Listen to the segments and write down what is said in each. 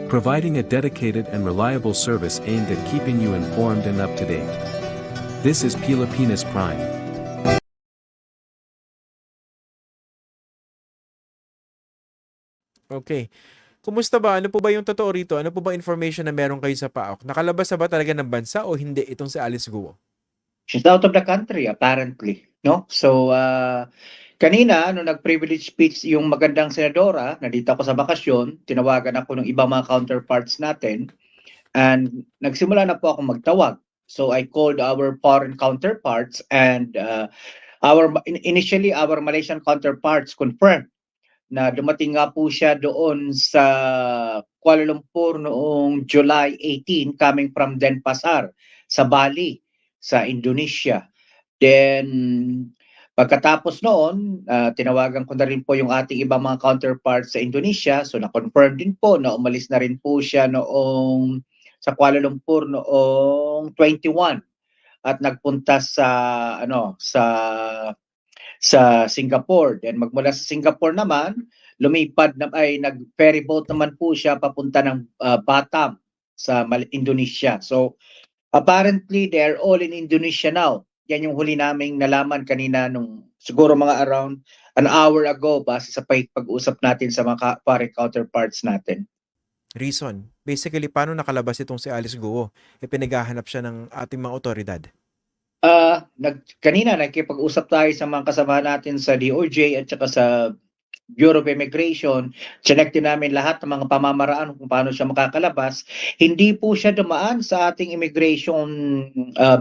providing a dedicated and reliable service aimed at keeping you informed and up to date. This is Pilipinas Prime. Okay. Kumusta ba? Ano po ba yung totoo rito? Ano po ba information na meron kayo sa PAOK? Nakalabas na ba talaga ng bansa o hindi itong si Alice Guo? She's out of the country apparently, no? So kanina nung nag-privilege speech yung magandang senadora, nandito ako sa bakasyon, tinawagan ako ng ibang mga counterparts natin and nagsimula na po ako magtawag. So I called our foreign counterparts and initially our Malaysian counterparts confirmed na dumating nga po siya doon sa Kuala Lumpur noong July 18 coming from Denpasar sa Bali sa Indonesia. Then pagkatapos noon, tinawagan ko na rin po yung ating ibang mga counterparts sa Indonesia. So na-confirm din po na umalis na rin po siya noong sa Kuala Lumpur noong 21 at nagpunta sa Singapore. Then magmula sa Singapore naman, lumipad na nag-ferry boat naman po siya papunta ng Batam sa Indonesia. So apparently they're all in Indonesia now. Yan yung huli naming nalaman kanina nung siguro mga around an hour ago base sa pag-usap natin sa mga foreign counterparts natin. Reason. Basically, paano nakalabas itong si Alice Guo? Pinaghahanap siya ng ating mga otoridad. Kanina nakikipag-usap tayo sa mga kasama natin sa DOJ at saka sa Bureau of Immigration. Chinek din namin lahat ng mga pamamaraan kung paano siya makakalabas. Hindi po siya dumaan sa ating Immigration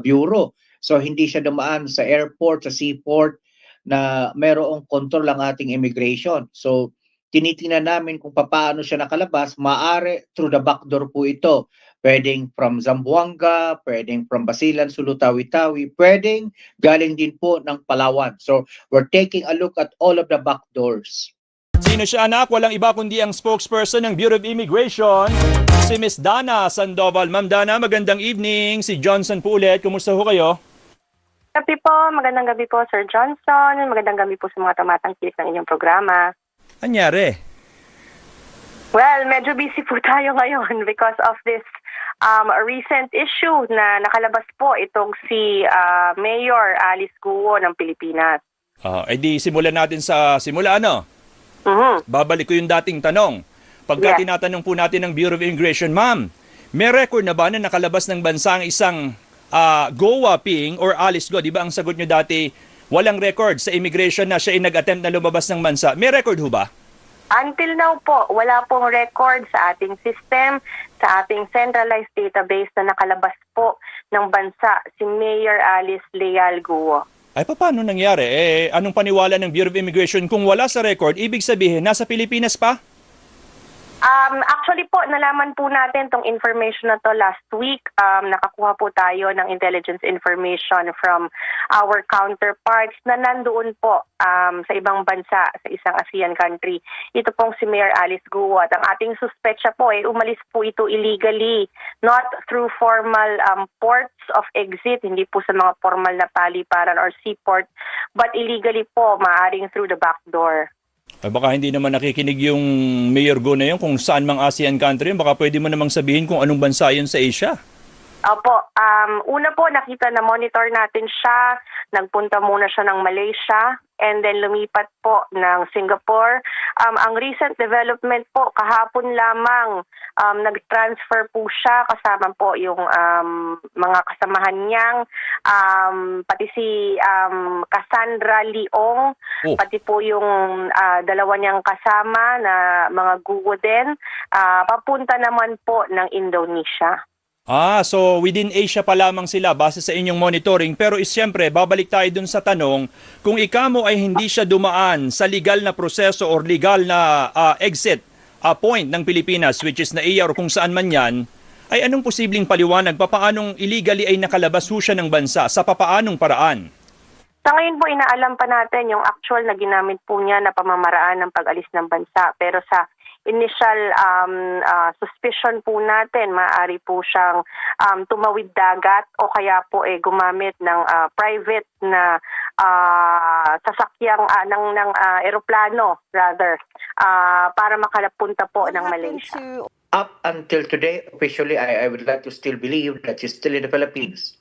Bureau. So hindi siya dumaan sa airport, sa seaport na merong control ang ating immigration. So tinitingnan namin kung paano siya nakalabas. Maaari through the back door po ito. Pwedeng from Zamboanga, pwedeng from Basilan, Sulu, Tawi-Tawi, pwedeng galing din po ng Palawan. So we're taking a look at all of the back doors. Sino siya anak? Walang iba kundi ang spokesperson ng Bureau of Immigration, si Miss Dana Sandoval. Ma'am Dana, magandang evening. Si Johnson po ulit. Kumusta ho kayo? Gabi po. Magandang gabi po, Sir Johnson. Magandang gabi po sa mga tumatangkilik ng inyong programa. Anyari? Well, medyo busy po tayo ngayon because of this recent issue na nakalabas po itong si Mayor Alice Guo ng Pilipinas. Di simulan natin sa simula, ano? Babalik ko yung dating tanong. Pagka tinatanong po natin ng Bureau of Immigration, ma'am, may record na ba na nakalabas ng bansa ang isang Goa Ping or Alice Guo? Di ba ang sagot nyo dati, walang record sa immigration na siya ay nag-attempt na lumabas ng bansa. May record ho ba? Until now po, wala pong record sa ating system, sa ating centralized database na nakalabas po ng bansa si Mayor Alice Leal Guo. Ay, paano nangyari? Anong paniwala ng Bureau of Immigration kung wala sa record? Ibig sabihin, nasa Pilipinas pa? Actually po, nalaman po natin tong information na to last week. Nakakuha po tayo ng intelligence information from our counterparts na nandoon po sa ibang bansa, sa isang ASEAN country. Ito pong si Mayor Alice Guo. At ang ating suspetsya po, umalis po ito illegally, not through formal ports of exit, hindi po sa mga formal na paliparan or seaport, but illegally po, maaaring through the back door. Ay, baka hindi naman nakikinig yung Mayor Go na yun kung saan mang ASEAN country yun. Baka pwede mo namang sabihin kung anong bansa yun sa Asia. Opo. Una po, nakita na monitor natin siya. Nagpunta muna siya ng Malaysia and then lumipat po ng Singapore. Ang recent development po, kahapon lamang nag-transfer po siya kasama po yung mga kasamahan niyang, pati si Cassandra Leong, pati po yung dalawa niyang kasama na mga Guo din, papunta naman po ng Indonesia. So within Asia pa lamang sila base sa inyong monitoring. Pero siyempre, babalik tayo dun sa tanong, kung ikamo ay hindi siya dumaan sa legal na proseso or legal na exit point ng Pilipinas, which is NAIA or kung saan man yan, ay anong posibleng paliwanag? Papaanong illegally ay nakalabas ho siya ng bansa? Sa papaanong paraan? Sa ngayon po, inaalam pa natin yung actual na ginamit po niya na pamamaraan ng pag-alis ng bansa. Pero sa initial suspicion po natin, maaari po siyang tumawid dagat o kaya po gumamit ng private na sasakyang ng eroplano rather para makalapunta po ng Malaysia. up until today, officially, I would like to still believe that she's still in the Philippines.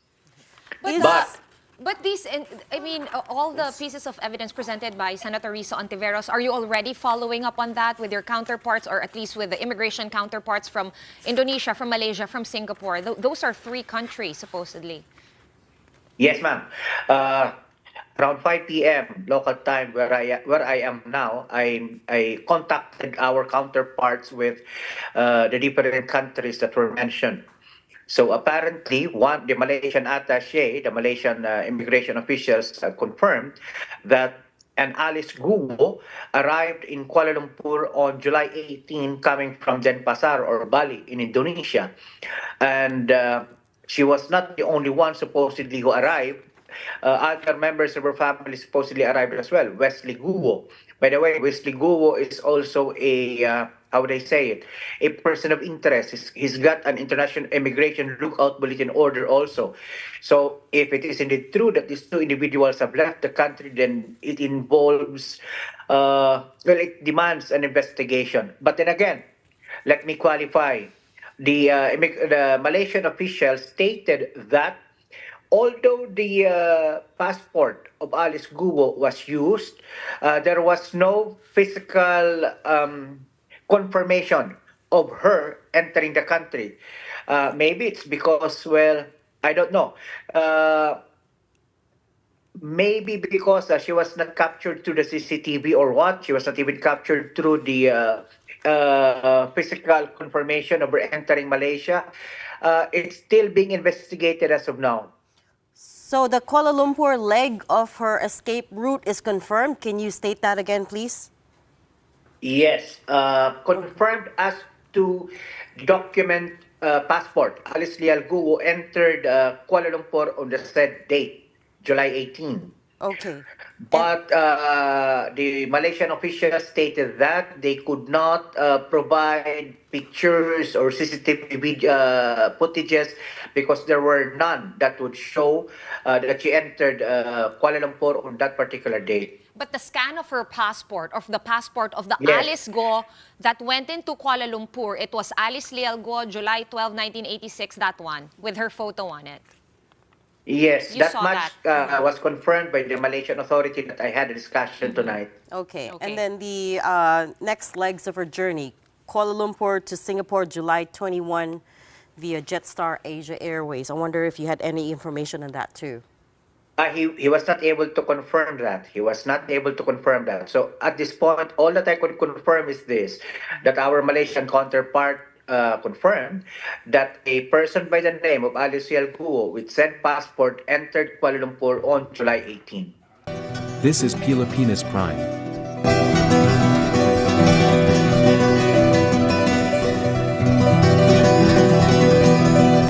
But, But- but these, I mean, all the pieces of evidence presented by Senator Risa Ontiveros, are you already following up on that with your counterparts, or at least with the immigration counterparts from Indonesia, from Malaysia, from Singapore? Those are 3 countries, supposedly. Yes, ma'am. Around 5 p.m. local time, where I am now, I contacted our counterparts with the different countries that were mentioned. So apparently, the Malaysian attaché, the Malaysian immigration officials have confirmed that an Alice Guo arrived in Kuala Lumpur on July 18, coming from Denpasar or Bali in Indonesia. And she was not the only one supposedly who arrived. Other members of her family supposedly arrived as well. Wesley Guo. By the way, Wesley Guo is also a, how would I say it, a person of interest. He's got an international immigration lookout bulletin order also. So if it is indeed true that these 2 individuals have left the country, then it involves, well, it demands an investigation. But then again, let me qualify. The Malaysian officials stated that although the passport of Alice Guo was used, there was no physical confirmation of her entering the country. Maybe it's because, well, I don't know. Maybe because she was not captured through the CCTV or what. She was not even captured through the physical confirmation of her entering Malaysia. It's still being investigated as of now. So the Kuala Lumpur leg of her escape route is confirmed. Can you state that again, please? Yes, confirmed as to document passport. Alice Leal Guo entered Kuala Lumpur on the said date, July 18. Okay. But the Malaysian officials stated that they could not provide pictures or CCTV footages because there were none that would show that she entered Kuala Lumpur on that particular date. But the scan of her passport, of the passport of the Yes. Alice Go that went into Kuala Lumpur, it was Alice Leal Go, July 12, 1986, that one, with her photo on it. Yes, You that saw much was confirmed by the Malaysian authority that I had a discussion tonight. Okay. Okay. And then the next legs of her journey, Kuala Lumpur to Singapore, July 21, via Jetstar Asia Airways. I wonder if you had any information on that too. He was not able to confirm that. He was not able to confirm that. So at this point, all that I could confirm is this, that our Malaysian counterpart confirmed that a person by the name of Alice Leal Guo with said passport entered Kuala Lumpur on July 18. This is Pilipinas Prime.